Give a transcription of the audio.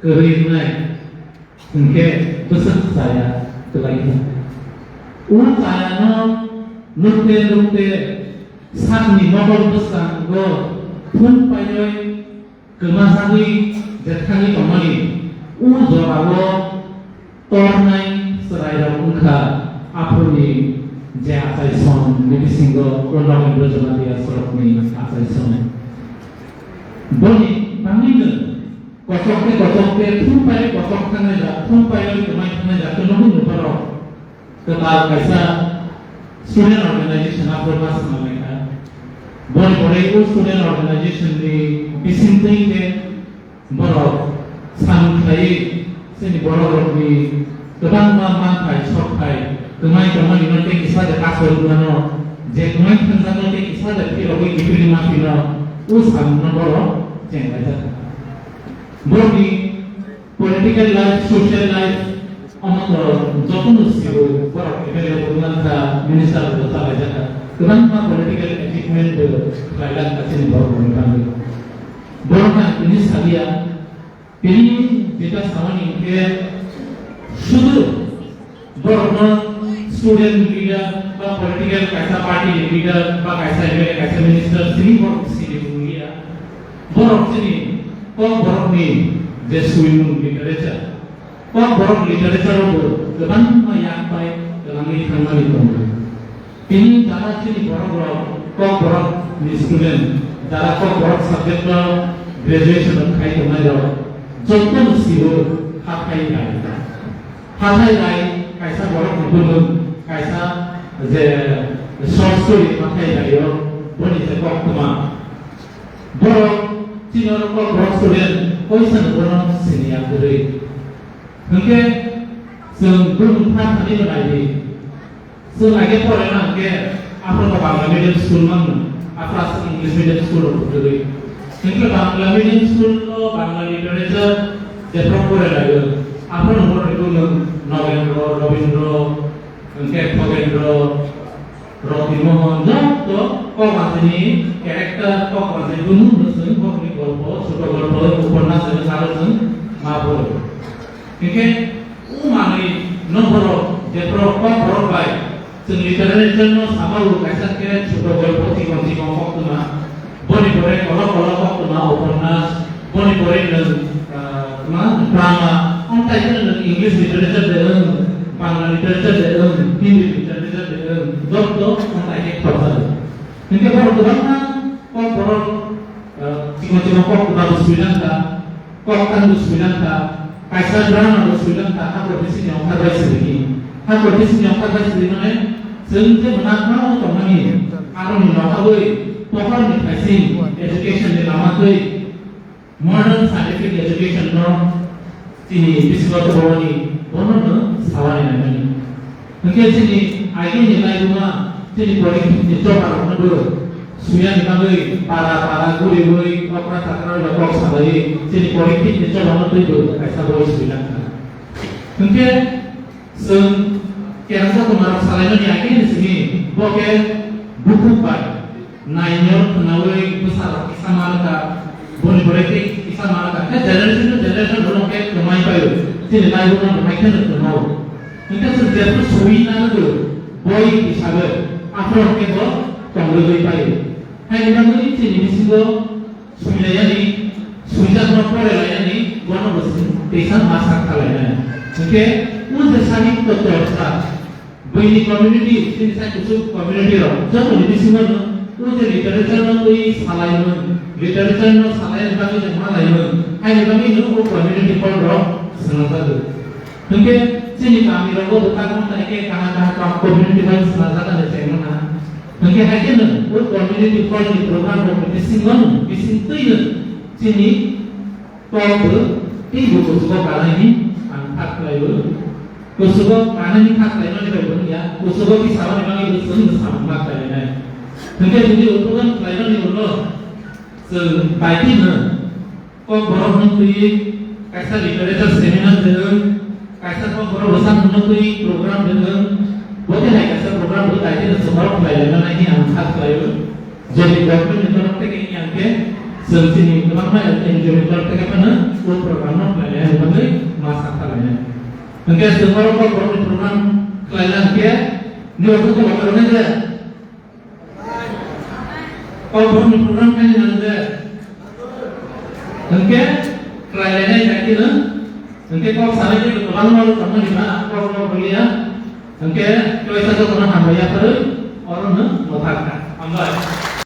keringnya mungkin besar saya terlebih. Saya nukte sakni mogol besar go pun payoy kemasari jatani kemari. Jorago tornai serai ungka apuni jasa son lebih single orang berjumpa dia sorokni asal son. Boni panggil kocok tumpai kocok kaneda tumpai kemai kaneda kenapa berperang ketal kaisa student organization apa mereka boni itu student organization di bisintai ke berok sampai sini borok di keban mampai sokai kemai ini kisah ada kasur mana je kemai kanza nanti kisah ada kira dipilih mafina usam borok jangan baca bodi political life social life amator jopun usiu borok ini hubungan ka minister betul aja keban political achievement kailan kasih borok ini borok ini salia ini kita sama nih sudah borno student leader, political kaisa party leader, kaisa minister sini borok sini dunia borok sini kok borok nih jesuin literature kok borok literature itu depan yang baik dalam ikan itu ini cara sini borok kok borok di student cara kok borok subject graduation kai kemana contoh sihu hakai lai kaisa borok dulu kaisa je short story hakai lai yo boni je kok kuma borok cina kok borok student koisan borok sini yang beri mungkin sebelum tadi lagi selagi pore nanti apa Bangla medium school mana apa English medium school beri mungkin Bangla medium school lo Bangla literature develop pore lagi apa nomor itu Novendro, mungkin Novendro, Robi Mohon, jauh kok masih karakter kok masih gunung nusung kok di golpo, suka golpo upanas dan saluran mabur. Mungkin umani nomor develop kok berbaik. Literature no sama lu kaisa kira suka golpo tikon kok tu mah. Boni kalau kok tu mah upanas, boni dan drama. Entah itu dengan English literature dengan Bangla literature dengan Hindi literature dengan doktor entah itu apa. Mungkin kalau orang cuma kok harus bilang tak, kok kan harus bilang tak, kaisa drama harus bilang tak, apa profesi yang ada sendiri, apa profesi yang ada sendiri mana, sehingga menakau teman ini, kalau menakau pokok ni kasih education di lama tu, modern scientific education sini biskuit berwarna warna sawani namanya. Mungkin sini agen nilai rumah sini politik itu para penduduk suya dipanggil para guru apa takrar dokter sabai sini politik itu orang itu kaisa boleh sudah. Mungkin kira kemarin salahnya di agen di sini boleh buku pak nainyor penawai besar kisah marka boleh politik kisah marka. Generation belum kayak kemai payu, sini lain orang kemai kan itu mau. Mungkin setiap suwina itu boy disabar, afro kebo tanggung payu. Hai orang ini sini misigo suwina ni, suwina nomor lain ni, gua nomor desa masak kalian. Mungkin untuk saling berdoa, boy community sini saya kusuk community ro, jangan di sini mana. Untuk literature itu literature salayan kami jangan lain. Hai kami itu community program senang mungkin sini kami logo bukan mereka karena community program senang ada cemana. Mungkin hai kena community program kompetisi mana bisintuin sini kau ibu kusuko kala ini angkat layu kusuko kala ini angkat layu ni baru ya kusuko kisah memang itu sering sama kali. Mungkin jadi utuhan lain ni ulo sebaiknya kok borok menteri kaisa literature seminar dengan kaisa kok borok besar menteri program dengan boleh naik kaisa program itu tadi dan semua pelajaran ini angkat lain jadi government itu nanti ini yang ke sini kenapa enjoy tertega mana program lainnya bukan masa lainnya. Mungkin semua program kelainan dia ni waktu tu apa orang dia? Program kan yang ada. Mungkin kelainannya jadi na. Mungkin kau sahaja itu orang kamu di mana kau beli ya. Mungkin kalau itu orang hamba ya orang na mengatakan hamba.